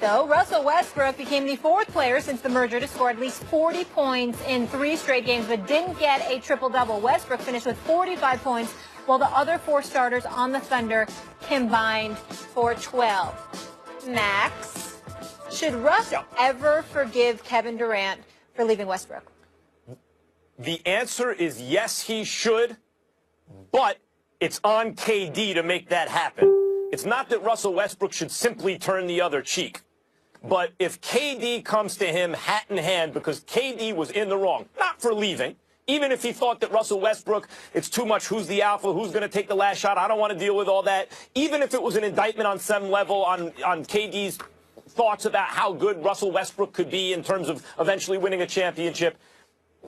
Though Russell Westbrook became the fourth player since the merger to score at least 40 points in 3 straight games, but didn't get a triple-double. Westbrook finished with 45 points, while the other 4 starters on the Thunder combined for 12. Max, should Russ ever forgive Kevin Durant for leaving Westbrook? The answer is yes, he should, but it's on KD to make that happen. It's not that Russell Westbrook should simply turn the other cheek. But if KD comes to him hat in hand, because KD was in the wrong, not for leaving, even if he thought that Russell Westbrook, it's too much, who's the alpha, who's going to take the last shot, I don't want to deal with all that. Even if it was an indictment on some level on KD's thoughts about how good Russell Westbrook could be in terms of eventually winning a championship,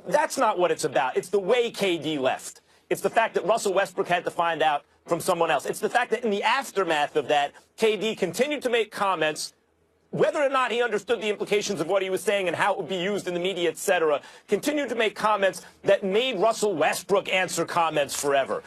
that's not what it's about. It's the way KD left. It's the fact that Russell Westbrook had to find out from someone else. It's the fact that in the aftermath of that, KD continued to make comments, whether or not he understood the implications of what he was saying and how it would be used in the media, etc., continued to make comments that made Russell Westbrook answer comments forever.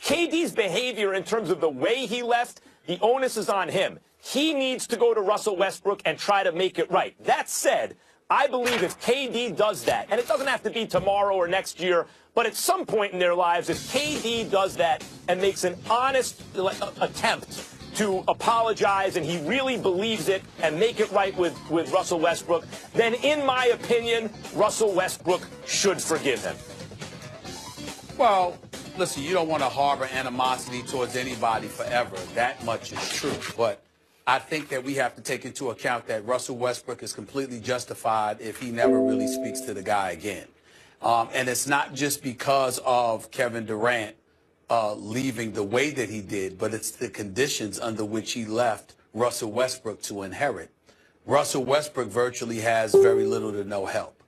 KD's behavior in terms of the way he left, the onus is on him. He needs to go to Russell Westbrook and try to make it right. That said, I believe if KD does that, and it doesn't have to be tomorrow or next year, but at some point in their lives, if KD does that and makes an honest attempt to apologize and he really believes it and make it right with Russell Westbrook, then in my opinion, Russell Westbrook should forgive him. Well, listen, you don't want to harbor animosity towards anybody forever. That much is true. But I think that we have to take into account that Russell Westbrook is completely justified if he never really speaks to the guy again. And it's not just because of Kevin Durant leaving the way that he did, but it's the conditions under which he left Russell Westbrook to inherit. Russell Westbrook virtually has very little to no help.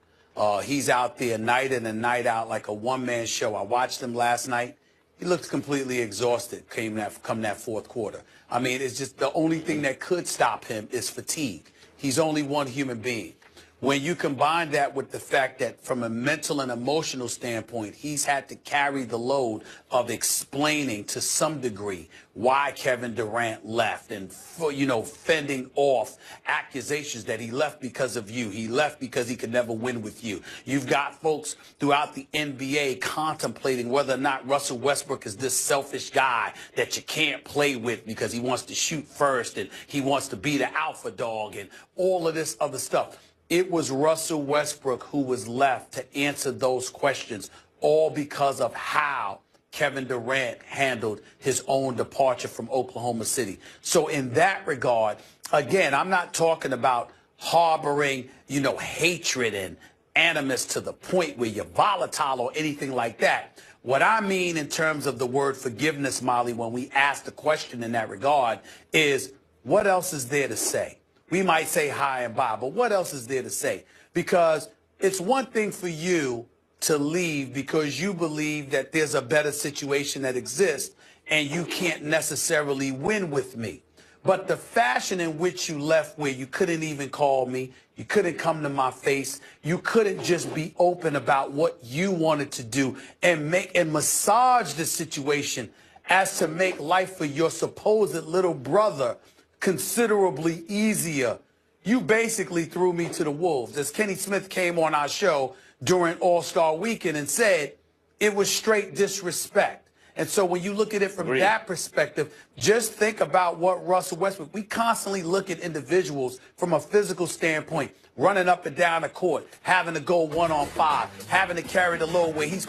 He's out there night in and night out like a one-man show. I watched him last night. He looked completely exhausted come that fourth quarter. I mean, it's just the only thing that could stop him is fatigue. He's only one human being. When you combine that with the fact that from a mental and emotional standpoint, he's had to carry the load of explaining to some degree why Kevin Durant left and, fending off accusations that he left because of you. He left because he could never win with you. You've got folks throughout the NBA contemplating whether or not Russell Westbrook is this selfish guy that you can't play with because he wants to shoot first and he wants to be the alpha dog and all of this other stuff. It was Russell Westbrook who was left to answer those questions, all because of how Kevin Durant handled his own departure from Oklahoma City. So in that regard, again, I'm not talking about harboring, hatred and animus to the point where you're volatile or anything like that. What I mean in terms of the word forgiveness, Molly, when we ask the question in that regard is, what else is there to say? We might say hi and bye, but what else is there to say? Because it's one thing for you to leave because you believe that there's a better situation that exists and you can't necessarily win with me. But the fashion in which you left, where you couldn't even call me, you couldn't come to my face, you couldn't just be open about what you wanted to do and massage the situation as to make life for your supposed little brother considerably easier. You basically threw me to the wolves. As Kenny Smith came on our show during All-Star Weekend and said, it was straight disrespect. And so when you look at it from that perspective, just think about what Russell Westbrook, we constantly look at individuals from a physical standpoint, running up and down the court, having to go 1-on-5, having to carry the load where he's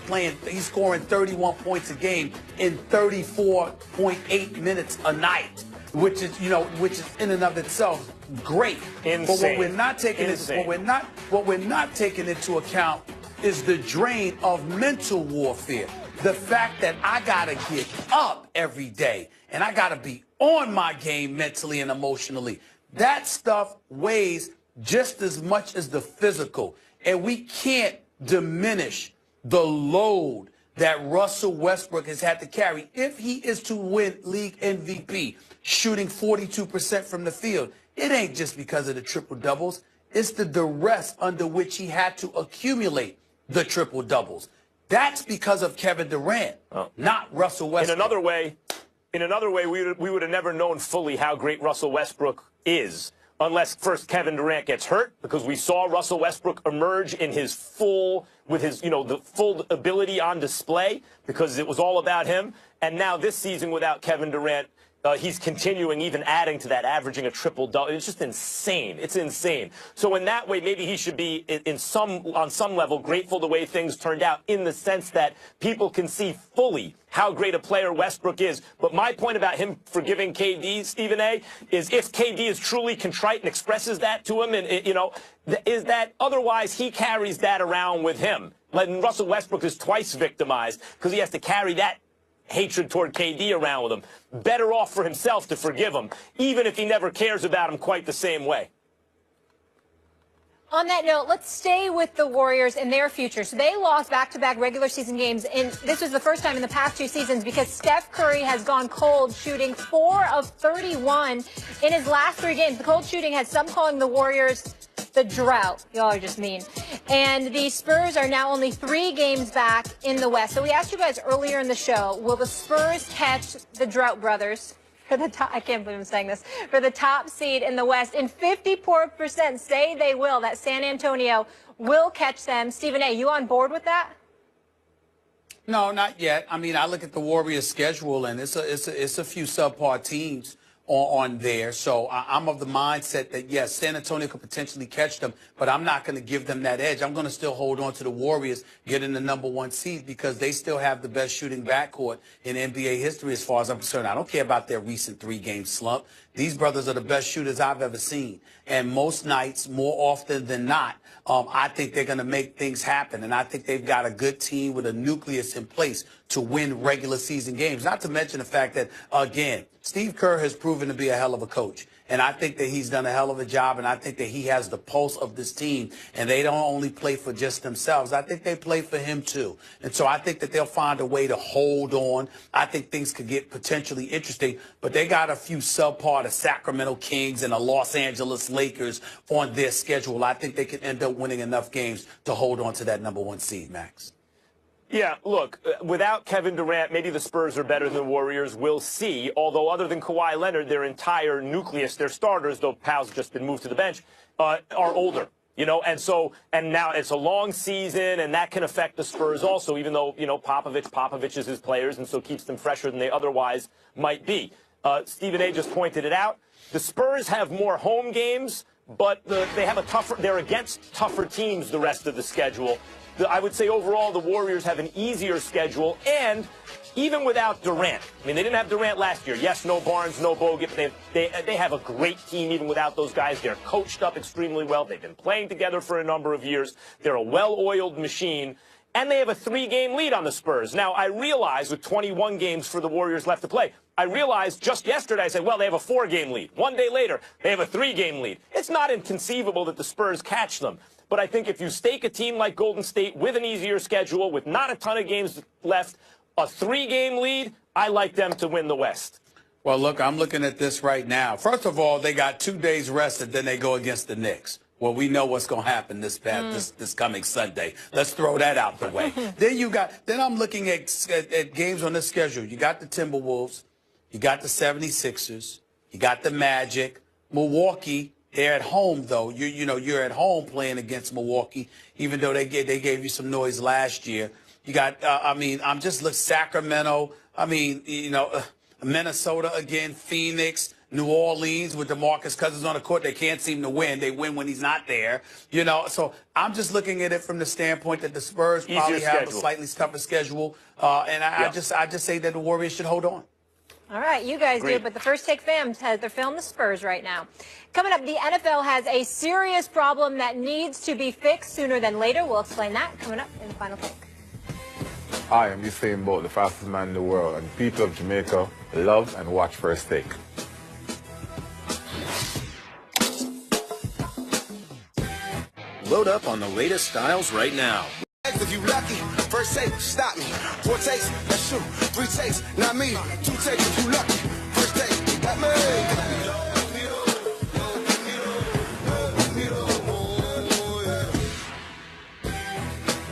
scoring 31 points a game in 34.8 minutes a night. Which is in and of itself great. Insane. But what we're not taking into account is the drain of mental warfare. The fact that I gotta get up every day and I gotta be on my game mentally and emotionally. That stuff weighs just as much as the physical. And we can't diminish the load that Russell Westbrook has had to carry if he is to win league MVP, shooting 42% from the field. It ain't just because of the triple doubles. It's the duress under which he had to accumulate the triple doubles. That's because of Kevin Durant, not Russell Westbrook. In another way, we would have never known fully how great Russell Westbrook is unless first Kevin Durant gets hurt, because we saw Russell Westbrook emerge in his with his, the full ability on display, because it was all about him. And now this season without Kevin Durant, he's continuing, even adding to that, averaging a triple-double. It's just insane. It's insane. So in that way, maybe he should be, on some level, grateful the way things turned out, in the sense that people can see fully how great a player Westbrook is. But my point about him forgiving KD, Stephen A., is if KD is truly contrite and expresses that to him, and is that otherwise he carries that around with him. And Russell Westbrook is twice victimized because he has to carry that hatred toward KD around with him. Better off for himself to forgive him, even if he never cares about him quite the same way. On that note, let's stay with the Warriors and their future. So they lost back-to-back regular season games, and this was the first time in the past 2 seasons because Steph Curry has gone cold, shooting 4 of 31 in his last 3 games. The cold shooting has some calling the Warriors the drought. Y'all are just mean. And the Spurs are now only 3 games back in the West. So we asked you guys earlier in the show, will the Spurs catch the Drought Brothers for the top, I can't believe I'm saying this, for the top seed in the West? And 54% say they will, that San Antonio will catch them. Stephen A., you on board with that? No, not yet. I mean, I look at the Warriors' schedule, and it's a few subpar teams on there. So I'm of the mindset that, yes, San Antonio could potentially catch them, but I'm not going to give them that edge. I'm going to still hold on to the Warriors getting the #1 seed because they still have the best shooting backcourt in NBA history as far as I'm concerned. I don't care about their recent 3-game slump. These brothers are the best shooters I've ever seen. And most nights, more often than not, I think they're going to make things happen. And I think they've got a good team with a nucleus in place to win regular season games. Not to mention the fact that, again, Steve Kerr has proven to be a hell of a coach. And I think that he's done a hell of a job, and I think that he has the pulse of this team. And they don't only play for just themselves. I think they play for him, too. And so I think that they'll find a way to hold on. I think things could get potentially interesting, but they got a few subpar, the Sacramento Kings and the Los Angeles Lakers on their schedule. I think they can end up winning enough games to hold on to that #1 seed, Max. Yeah, look, without Kevin Durant, maybe the Spurs are better than the Warriors. We'll see. Although other than Kawhi Leonard, their entire nucleus, their starters, though Powell's just been moved to the bench, are older. And now it's a long season, and that can affect the Spurs also, even though, Popovich is his players, and so keeps them fresher than they otherwise might be. Stephen A. just pointed it out. The Spurs have more home games, but they're against tougher teams the rest of the schedule. I would say overall the Warriors have an easier schedule, and even without Durant, I mean, they didn't have Durant last year. Yes, no Barnes, no Bogut, but they have a great team even without those guys. They're coached up extremely well. They've been playing together for a number of years. They're a well-oiled machine, and they have a 3-game lead on the Spurs. Now, I realize with 21 games for the Warriors left to play, I realized just yesterday, I said, well, they have a 4-game lead. 1 day later, they have a 3-game lead. It's not inconceivable that the Spurs catch them. But I think if you stake a team like Golden State with an easier schedule, with not a ton of games left, a 3-game lead, I like them to win the West. Well, look, I'm looking at this right now. First of all, they got 2 days rested, then they go against the Knicks. Well, we know what's going to happen this coming Sunday. Let's throw that out the way. Then I'm looking at games on this schedule. You got the Timberwolves, you got the 76ers, you got the Magic, Milwaukee. They're at home, though. You're at home playing against Milwaukee, even though they gave you some noise last year. You got, I'm just looking Sacramento. Minnesota again, Phoenix, New Orleans with DeMarcus Cousins on the court. They can't seem to win. They win when he's not there. So I'm just looking at it from the standpoint that the Spurs probably have a slightly tougher schedule. I just say that the Warriors should hold on. All right, you guys do, but the First Take fam has their film the Spurs right now. Coming up, the NFL has a serious problem that needs to be fixed sooner than later. We'll explain that coming up in the Final Take. I am Usain Bolt, the fastest man in the world, and people of Jamaica love and watch First Take. Load up on the latest styles right now. If you lucky, first take, stop me. 4 takes, that's you. 3 takes, not me. 2 takes if you lucky. First take, got me.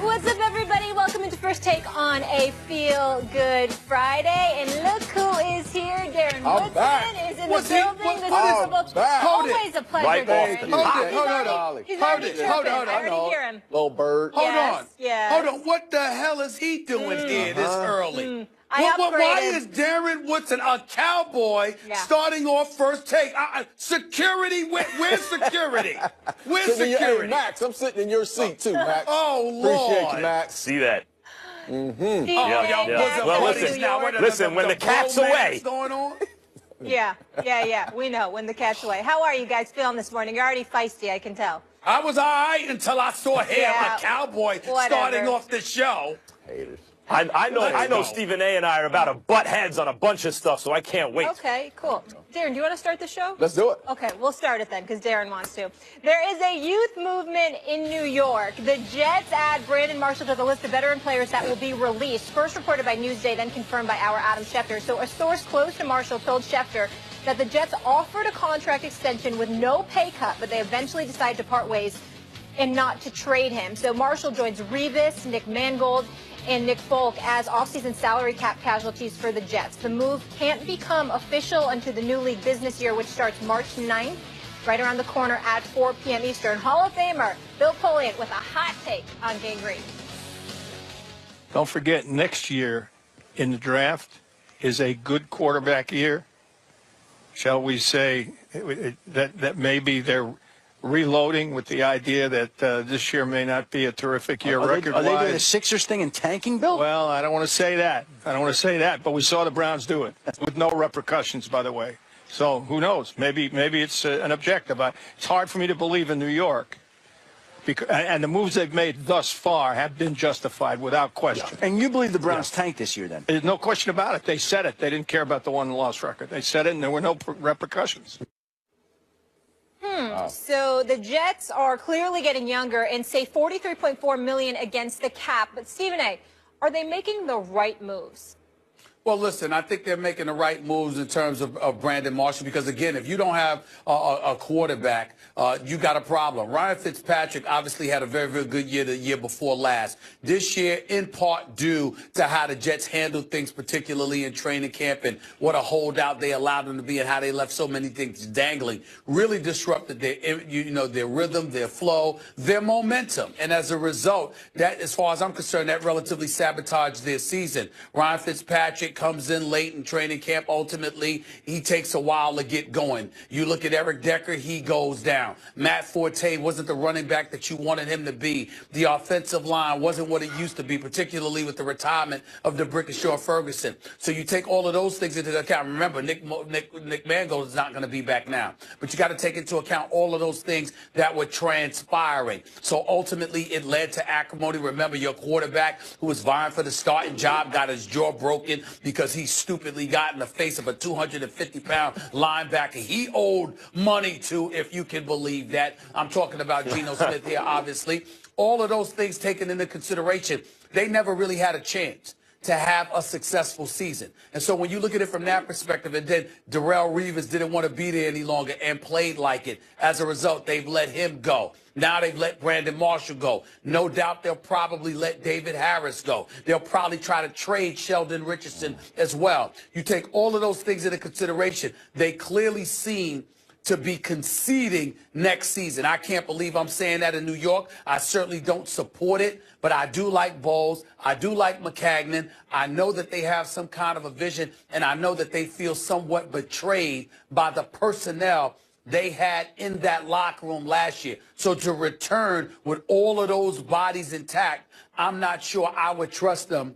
What's up, everybody? Welcome into First Take on a Feel Good Friday. And look who is here. Darren Woodson is in the building. The Super Bowl. Always Always a pleasure, Right Darren. off the Hold top. it, hold on. He's Hold already it, chirping. hold on. I already hear him. Little bird. Hold Yes, on. yes. Hold on. What the hell is he doing here this early? I Why upgraded. is Darren Woodson, a cowboy, starting off first take? Security? Where's security? Where's Sitting in your, hey, security? Max, I'm sitting in your seat too, Max. Oh, Lord. Appreciate you, Max. See that? Stephen Yeah, A. yeah. Jackson, Well, New listen, York. listen, when the cat's away. Going on? Yeah. We know when the cat's away. How are you guys feeling this morning? You're already feisty, I can tell. I was all right until I saw him, Yeah, a cowboy, whatever. starting off the show. Haters. I know Stephen A. and I are about to butt heads on a bunch of stuff, so I can't wait. Okay, cool. Darren, do you want to start the show? Let's do it. Okay, we'll start it then because Darren wants to. There is a youth movement in New York. The Jets add Brandon Marshall to the list of veteran players that will be released. First reported by Newsday, then confirmed by our Adam Schefter. So a source close to Marshall told Schefter that the Jets offered a contract extension with no pay cut, but they eventually decided to part ways and not to trade him. So Marshall joins Revis, Nick Mangold, and Nick Folk as offseason salary cap casualties for the Jets. The move can't become official until the new league business year, which starts March 9th, right around the corner at 4 p.m. Eastern. Hall of Famer Bill Polian with a hot take on Gang Green. Don't forget, next year in the draft is a good quarterback year. Shall we say that maybe they're reloading with the idea that this year may not be a terrific year record-wise. Are they doing the Sixers thing and tanking, Bill? Well, I don't want to say that. But we saw the Browns do it with no repercussions, by the way. So who knows? Maybe it's an objective. It's hard for me to believe in New York. And the moves they've made thus far have been justified without question. And you believe the Browns tanked this year, then? There's no question about it. They said it. They didn't care about the won-loss record. They said it, and there were no repercussions. So the Jets are clearly getting younger and save $43.4 million against the cap. But Stephen A., are they making the right moves? Well, listen, I think they're making the right moves in terms of Brandon Marshall because, again, if you don't have a quarterback, you got a problem. Ryan Fitzpatrick obviously had a very, very good year the year before last. This year, in part due to how the Jets handled things, particularly in training camp and what a holdout they allowed them to be and how they left so many things dangling, really disrupted their rhythm, their flow, their momentum. And as a result, that, as far as I'm concerned, that relatively sabotaged their season. Ryan Fitzpatrick comes in late in training camp. Ultimately, he takes a while to get going. You look at Eric Decker, he goes down. Matt Forte wasn't the running back that you wanted him to be. The offensive line wasn't what it used to be, particularly with the retirement of DeBrickashaw Ferguson. So you take all of those things into account. Remember, Nick Mangold is not going to be back now. But you got to take into account all of those things that were transpiring. So ultimately, it led to acrimony. Remember, your quarterback who was vying for the starting job got his jaw broken because he stupidly got in the face of a 250-pound linebacker he owed money to, if you can believe that. I'm talking about Geno Smith here, obviously. All of those things taken into consideration, they never really had a chance to have a successful season. And so when you look at it from that perspective, and then Darrelle Revis didn't want to be there any longer and played like it. As a result, they've let him go. Now they've let Brandon Marshall go. No doubt they'll probably let David Harris go. They'll probably try to trade Sheldon Richardson as well. You take all of those things into consideration. They clearly seem to be conceding next season. I can't believe I'm saying that in New York. I certainly don't support it, but I do like Bowles. I do like McCagnon. I know that they have some kind of a vision, and I know that they feel somewhat betrayed by the personnel they had in that locker room last year. So to return with all of those bodies intact, I'm not sure I would trust them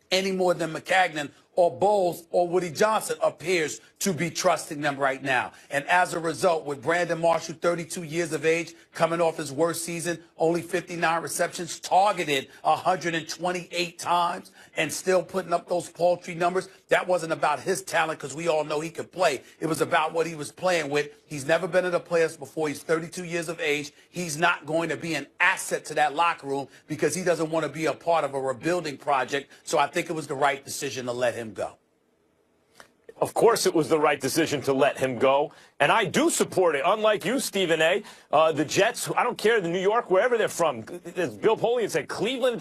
any more than McCagnon or Bowles or Woody Johnson appears to be trusting them right now. And as a result, with Brandon Marshall, 32 years of age, coming off his worst season, only 59 receptions, targeted 128 times, and still putting up those paltry numbers, that wasn't about his talent because we all know he could play. It was about what he was playing with. He's never been in a playoffs before. He's 32 years of age. He's not going to be an asset to that locker room because he doesn't want to be a part of a rebuilding project. So I think it was the right decision to let him go. Of course it was the right decision to let him go. And I do support it. Unlike you, Stephen A., the Jets, I don't care, the New York, wherever they're from, as Bill Polian said, Cleveland.